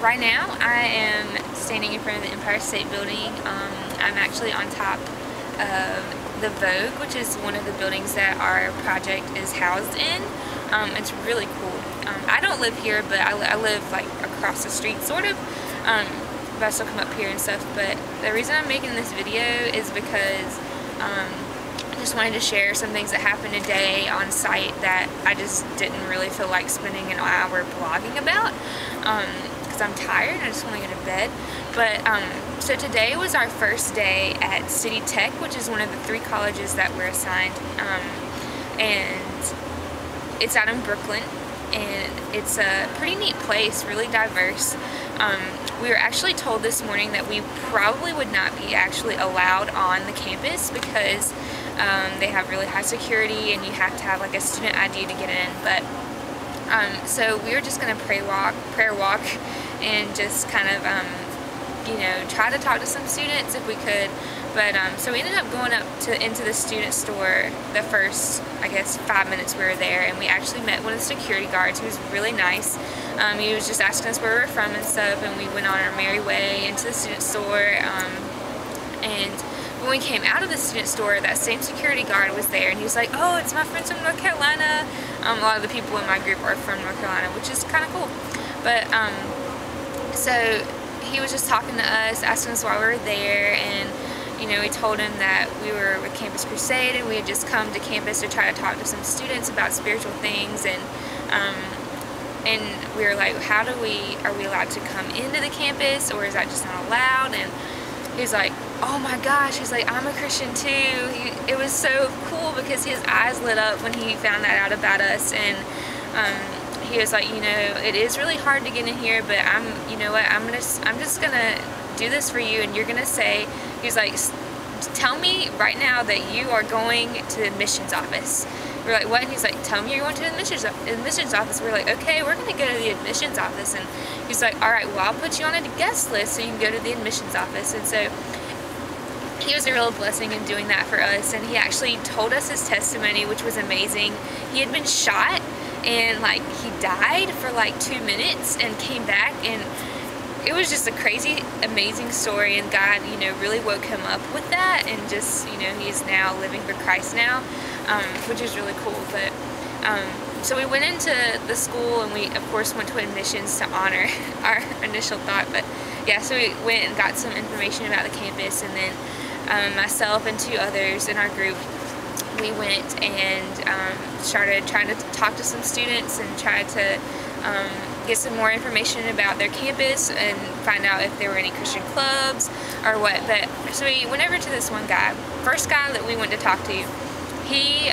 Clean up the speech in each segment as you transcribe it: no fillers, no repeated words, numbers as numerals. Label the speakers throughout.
Speaker 1: right now I am standing in front of the Empire State Building. I'm actually on top of the Vogue, which is one of the buildings that our project is housed in. It's really cool. I don't live here, but I live like across the street, sort of. But I still come up here and stuff. But the reason I'm making this video is because I just wanted to share some things that happened today on site that I just didn't really feel like spending an hour blogging about, because I'm tired and I just want to go to bed. But so today was our first day at City Tech, which is one of the 3 colleges that we're assigned, and it's out in Brooklyn, and it's a pretty neat place, really diverse. We were actually told this morning that we probably would not be actually allowed on the campus because they have really high security and you have to have like a student ID to get in. But so we were just going to prayer walk and just kind of you know, try to talk to some students if we could. But so we ended up going up into the student store the first, I guess, 5 minutes we were there, and we actually met one of the security guards who was really nice. He was just asking us where we were from and stuff, and we went on our merry way into the student store. And when we came out of the student store, that same security guard was there, and he was like, "Oh, it's my friends from North Carolina." A lot of the people in my group are from North Carolina, which is kind of cool. But so he was just talking to us, asking us why we were there, and you know, we told him that we were with Campus Crusade and we had just come to campus to try to talk to some students about spiritual things, and we were like, are we allowed to come into the campus, or is that just not allowed? And he's like, oh my gosh, he's like, I'm a Christian too. It was so cool because his eyes lit up when he found that out about us, and he was like, you know, it is really hard to get in here, but you know what, I'm just gonna do this for you, and you're gonna say, he's like, tell me right now that you are going to the admissions office. We're like, what? And he's like, tell me you're going to the admissions office. We're like, okay, we're gonna go to the admissions office. And he's like, all right, well, I'll put you on a guest list so you can go to the admissions office. And so he was a real blessing in doing that for us, and he actually told us his testimony, which was amazing. He had been shot, and like he died for like 2 minutes and came back, and it was just a crazy, amazing story, and God, you know, really woke him up with that, and just, you know, he's now living for Christ now, which is really cool. But so we went into the school, and we of course went to admissions to honor our initial thought. But yeah, so we went and got some information about the campus, and then myself and 2 others in our group, we went and started trying to talk to some students and try to get some more information about their campus and find out if there were any Christian clubs or what. But so we went over to this one guy, first guy that we went to talk to. He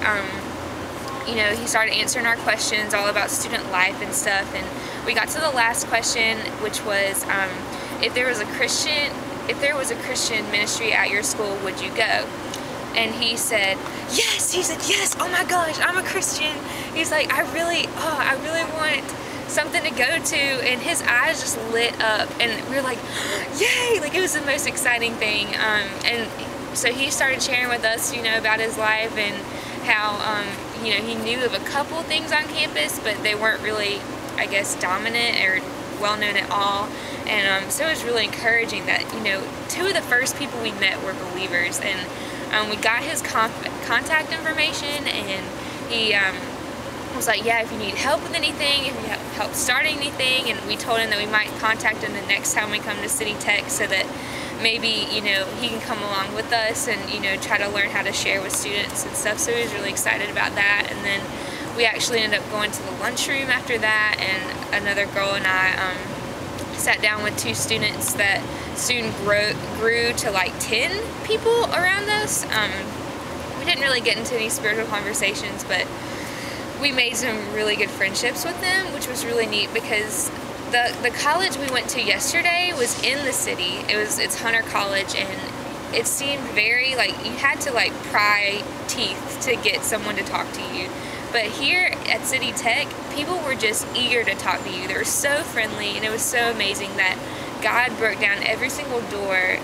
Speaker 1: you know, he started answering our questions all about student life and stuff, and we got to the last question, which was if there was a Christian ministry at your school, would you go? And he said yes. He said yes. Oh my gosh, I'm a Christian. He's like, I really want something to go to, and his eyes just lit up, and we were like, yay, like it was the most exciting thing. And so he started sharing with us, you know, about his life and how you know, he knew of a couple things on campus, but they weren't really, I guess, dominant or well known at all. And so it was really encouraging that, you know, 2 of the first people we met were believers, and we got his contact information, and he was like, yeah, if you need help with anything, if you need help starting anything, and we told him that we might contact him the next time we come to City Tech, so that maybe, you know, he can come along with us and, you know, try to learn how to share with students and stuff. So he was really excited about that. And then we actually ended up going to the lunchroom after that, and another girl and I sat down with 2 students that soon grew to like 10 people around us. We didn't really get into any spiritual conversations, but we made some really good friendships with them, which was really neat because the college we went to yesterday was in the city. It's Hunter College, and it seemed very like you had to like pry teeth to get someone to talk to you. But here at City Tech, people were just eager to talk to you. They were so friendly, and it was so amazing that God broke down every single door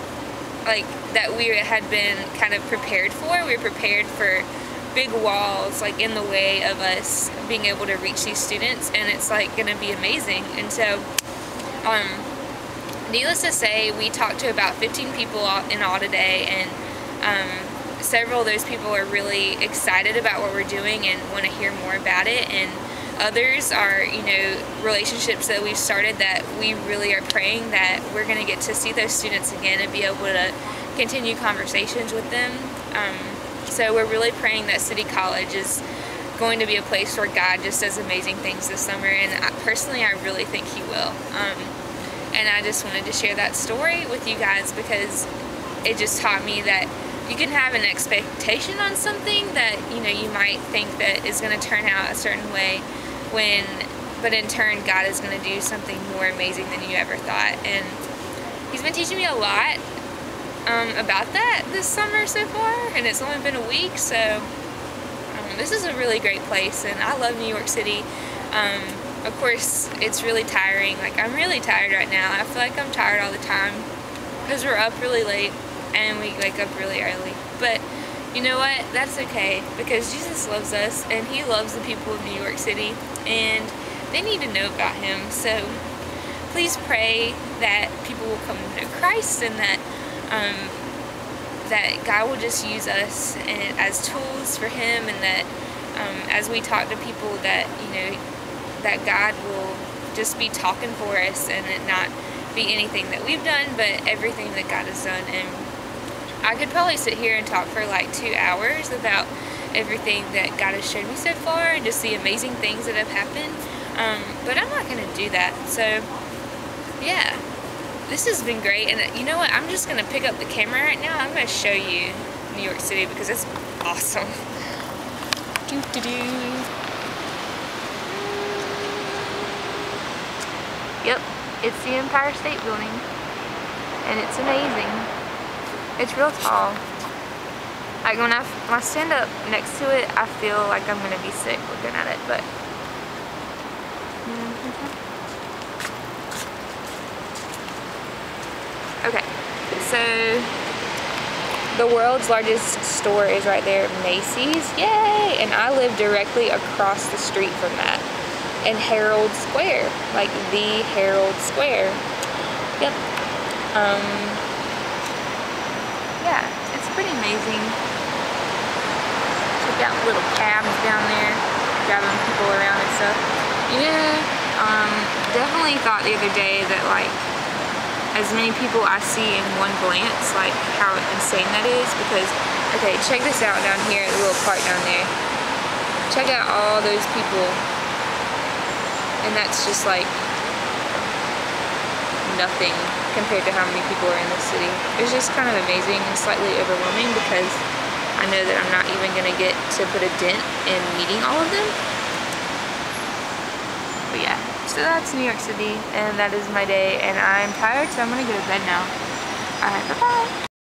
Speaker 1: like that we had been kind of prepared for. We were prepared for big walls like in the way of us being able to reach these students, and it's like gonna be amazing. And so needless to say, we talked to about 15 people in all today, and several of those people are really excited about what we're doing and want to hear more about it, and others are, you know, relationships that we've started that we really are praying that we're going to get to see those students again and be able to continue conversations with them. So we're really praying that City College is going to be a place where God just does amazing things this summer, and personally I really think He will. And I just wanted to share that story with you guys because it just taught me that you can have an expectation on something that, you know, you might think that is going to turn out a certain way, but in turn God is going to do something more amazing than you ever thought. And He's been teaching me a lot about that this summer so far, and it's only been a week, so this is a really great place, and I love New York City. Of course, it's really tiring. Like, I'm really tired right now. I feel like I'm tired all the time because we're up really late and we wake up really early. But you know what? That's okay, because Jesus loves us and He loves the people of New York City, and they need to know about Him. So please pray that people will come to know Christ, and that that God will just use us as tools for Him, and that as we talk to people, that, you know, that God will just be talking for us, and it not be anything that we've done, but everything that God has done. And I could probably sit here and talk for like 2 hours about everything that God has showed me so far and just the amazing things that have happened, but I'm not going to do that. So yeah, this has been great, and you know what, I'm just going to pick up the camera right now. I'm going to show you New York City because it's awesome. Yep, it's the Empire State Building, and it's amazing. It's real tall. Like, when I stand up next to it, I feel like I'm gonna be sick looking at it, but okay, so the world's largest store is right there at Macy's. Yay! And I live directly across the street from that, in Herald Square, like the Herald Square. Yep. Yeah, it's pretty amazing. Check out little cabs down there, driving people around and stuff. You know, definitely thought the other day that, like, as many people I see in one glance, like how insane that is, because, okay, check this out down here at the little park down there. Check out all those people, and that's just like nothing compared to how many people are in this city. It's just kind of amazing and slightly overwhelming because I know that I'm not even going to get to put a dent in meeting all of them. But yeah, so that's New York City, and that is my day, and I'm tired, so I'm going to go to bed now. Alright, bye-bye.